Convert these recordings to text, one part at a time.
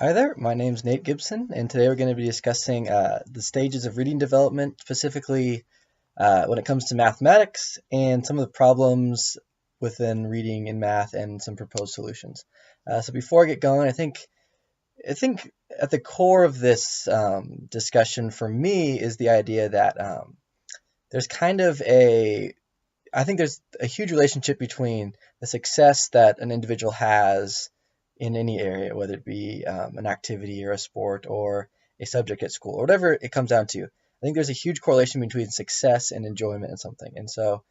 Hi there, my name's Nate Gibson, and today we're going to be discussing the stages of reading development, specifically when it comes to mathematics and some of the problems within reading in math and some proposed solutions. So before I get going, I think at the core of this discussion for me is the idea that there's kind of a I think there's a huge relationship between the success that an individual has in any area, whether it be an activity or a sport or a subject at school or whatever it comes down to. I think there's a huge correlation between success and enjoyment in something. And so,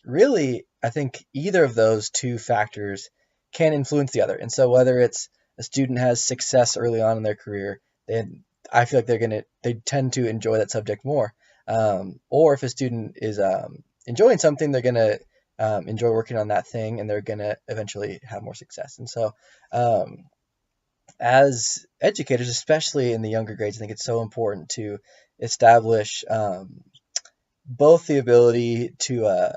really, I think either of those two factors can influence the other. And so, whether it's a student has success early on in their career, then I feel like they tend to enjoy that subject more. Or if a student is enjoying something, they're going to enjoy working on that thing and they're going to eventually have more success. And so, um, as educators, especially in the younger grades, I think it's so important to establish both the ability to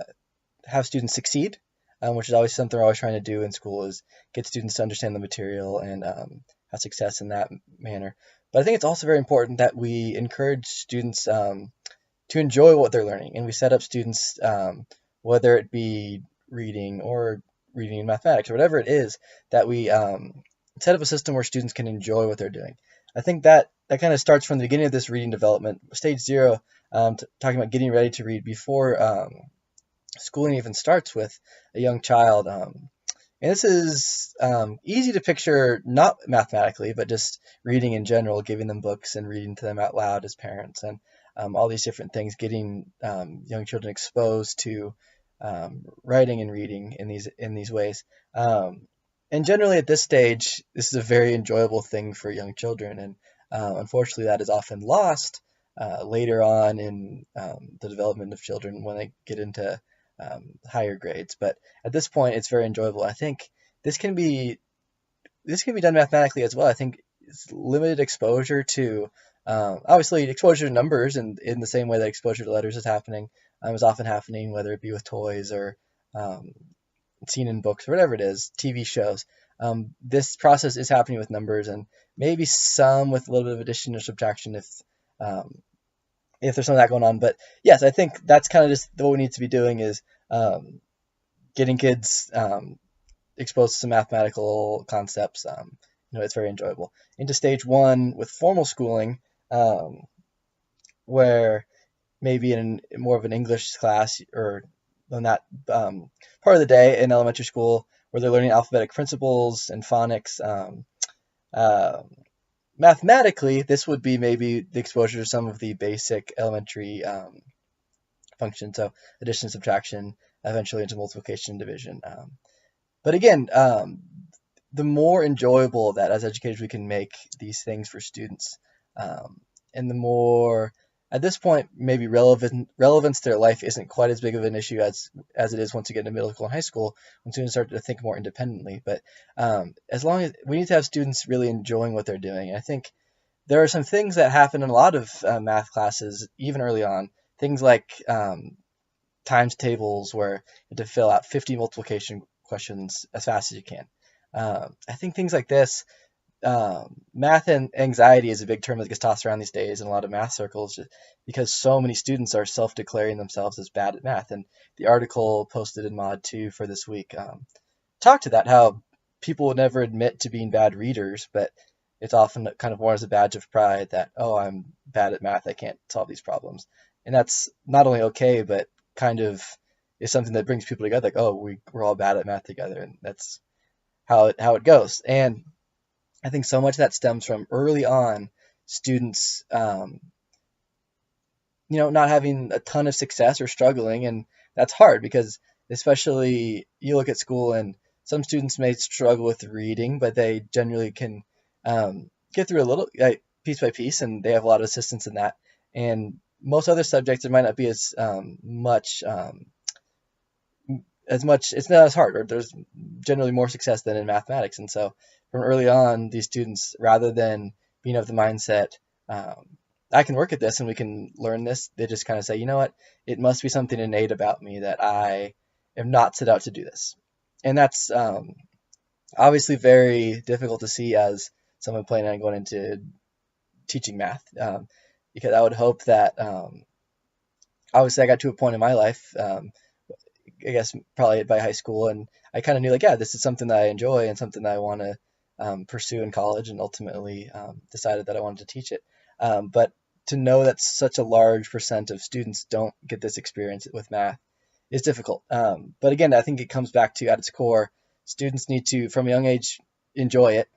have students succeed, which is always something we're always trying to do in school, is get students to understand the material and have success in that manner. But I think it's also very important that we encourage students to enjoy what they're learning. And we set up students, whether it be reading or reading in mathematics or whatever it is, that we set up a system where students can enjoy what they're doing. I think that kind of starts from the beginning of this reading development, stage zero, talking about getting ready to read before schooling even starts with a young child. And this is easy to picture, not mathematically, but just reading in general, giving them books and reading to them out loud as parents, and all these different things, getting young children exposed to writing and reading in these ways. And generally, at this stage, this is a very enjoyable thing for young children, and unfortunately, that is often lost later on in the development of children when they get into higher grades. But at this point, it's very enjoyable. I think this can be this can be done mathematically as well. I think it's limited exposure to obviously exposure to numbers, and in the same way that exposure to letters is often happening, whether it be with toys or um, seen in books or whatever it is, TV shows. This process is happening with numbers, and maybe some with a little bit of addition or subtraction um, if there's some of that going on. But yes, I think that's kind of just what we need to be doing is um, getting kids exposed to some mathematical concepts. It's very enjoyable. Into stage one with formal schooling, um, where maybe in more of an English class or on that part of the day in elementary school, where they're learning alphabetic principles and phonics. Uh, Mathematically, this would be maybe the exposure to some of the basic elementary functions, so addition, subtraction, eventually into multiplication and division. But again, the more enjoyable that as educators we can make these things for students, um, and the more at this point maybe relevance to their life isn't quite as big of an issue as it is once you get into middle school and high school when students start to think more independently. But as long as we need to have students really enjoying what they're doing, I think there are some things that happen in a lot of math classes even early on. Things like times tables where you have to fill out 50 multiplication questions as fast as you can. I think things like this, math and anxiety is a big term that gets tossed around these days in a lot of math circles, just because so many students are self-declaring themselves as bad at math. And the article posted in Mod 2 for this week talked to that, how people would never admit to being bad readers, but it's often kind of worn as a badge of pride that, oh, I'm bad at math, I can't solve these problems. And that's not only okay, but kind of is something that brings people together. Like, oh, we're all bad at math together, and that's how it goes. And I think so much of that stems from early on students, not having a ton of success or struggling, and that's hard because especially you look at school and some students may struggle with reading, but they generally can get through a little piece by piece, and they have a lot of assistance in that. And most other subjects, there might not be as much, it's not as hard, or there's generally more success than in mathematics. And so from early on, these students, rather than being of the mindset, I can work at this and we can learn this, they just kind of say, you know what, it must be something innate about me that I am not set out to do this. And that's obviously very difficult to see as someone planning on going into teaching math, because I would hope that obviously I got to a point in my life, I guess probably by high school, and I kind of knew like, yeah, this is something that I enjoy and something that I want to pursue in college, and ultimately decided that I wanted to teach it. But to know that such a large percent of students don't get this experience with math is difficult. But again, I think it comes back to at its core, students need to, from a young age, enjoy it.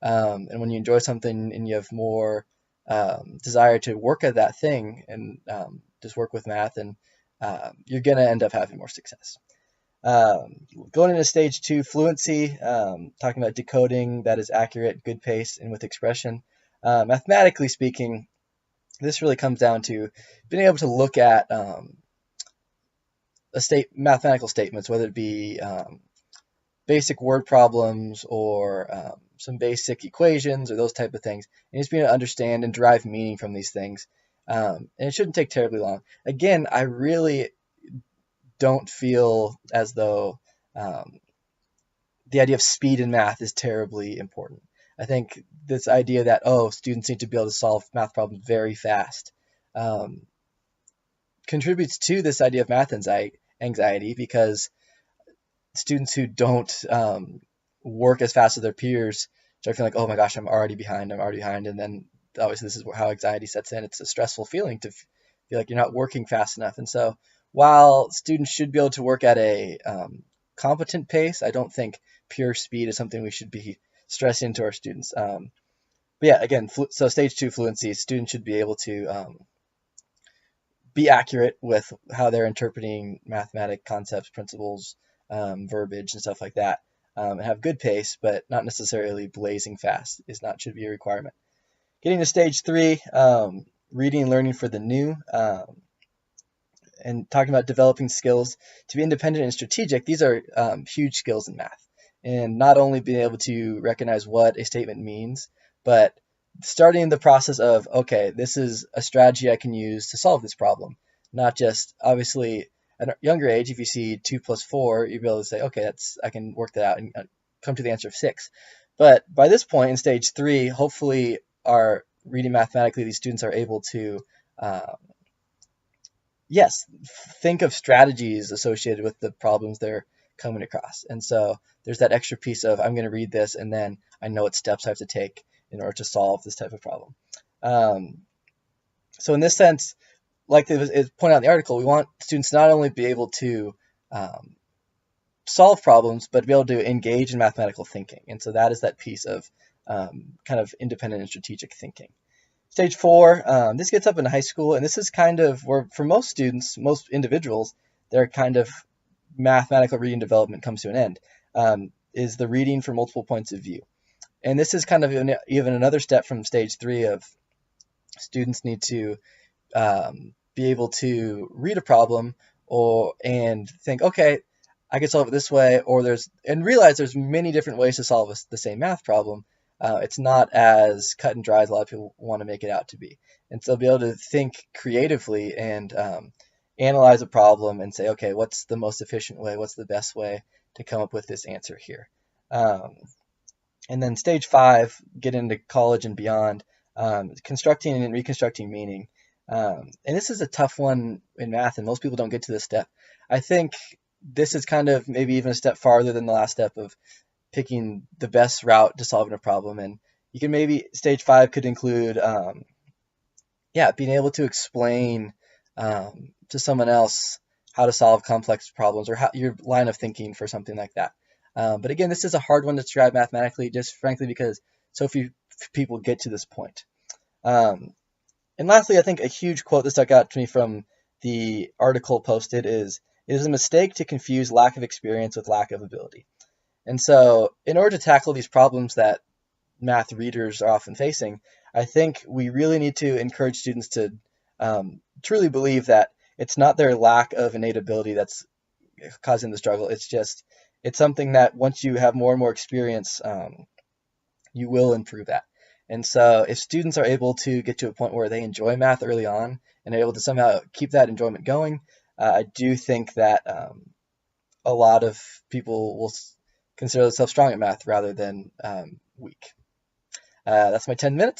And when you enjoy something and you have more desire to work at that thing and just work with math, and you're going to end up having more success. Going into stage 2, fluency, talking about decoding that is accurate, good pace, and with expression. Mathematically speaking, this really comes down to being able to look at mathematical statements, whether it be basic word problems or some basic equations or those type of things, and just being able to understand and derive meaning from these things. And it shouldn't take terribly long. Again, I really don't feel as though the idea of speed in math is terribly important. I think this idea that, students need to be able to solve math problems very fast contributes to this idea of math anxiety, because students who don't work as fast as their peers start feeling like, oh my gosh, I'm already behind, and then obviously this is how anxiety sets in. It's a stressful feeling to feel like you're not working fast enough. And so while students should be able to work at a competent pace, I don't think pure speed is something we should be stressing to our students. But yeah, again, so stage 2 fluency, students should be able to be accurate with how they're interpreting mathematic concepts, principles, verbiage, and stuff like that, and have good pace, but not necessarily blazing fast should be a requirement. Getting to stage 3, reading and learning for the new, and talking about developing skills to be independent and strategic. These are huge skills in math, and not only being able to recognize what a statement means, but starting the process of, okay, this is a strategy I can use to solve this problem. Not just, obviously, at a younger age, if you see 2 plus 4, you'll be able to say, okay, I can work that out and come to the answer of 6. But by this point in stage 3, hopefully our reading mathematically, these students are able to, think of strategies associated with the problems they're coming across. And so there's that extra piece of, I'm going to read this, and then I know what steps I have to take in order to solve this type of problem. So in this sense, like it was pointed out in the article, we want students not only be able to solve problems, but to be able to engage in mathematical thinking. And so that is that piece of kind of independent and strategic thinking. Stage 4, this gets up in high school, and this is kind of where, for most students, most individuals, their kind of mathematical reading development comes to an end, is the reading from multiple points of view. And this is kind of even another step from stage 3 of students need to be able to read a problem and think, okay, I can solve it this way, and realize there's many different ways to solve the same math problem. It's not as cut and dry as a lot of people want to make it out to be. And so be able to think creatively and analyze a problem and say, okay, what's the most efficient way? What's the best way to come up with this answer here? And then stage 5, get into college and beyond, constructing and reconstructing meaning. And this is a tough one in math, and most people don't get to this step. I think this is kind of maybe even a step farther than the last step of picking the best route to solving a problem. And you can stage 5 could include, being able to explain to someone else how to solve complex problems, or your line of thinking for something like that. But again, this is a hard one to describe mathematically, just frankly because so few people get to this point. And lastly, I think a huge quote that stuck out to me from the article posted is, "It is a mistake to confuse lack of experience with lack of ability." And so in order to tackle these problems that math readers are often facing, I think we really need to encourage students to truly believe that it's not their lack of innate ability that's causing the struggle. It's something that once you have more and more experience, you will improve at. And so if students are able to get to a point where they enjoy math early on and are able to somehow keep that enjoyment going, I do think that a lot of people will consider themselves strong at math rather than weak. That's my 10 minutes.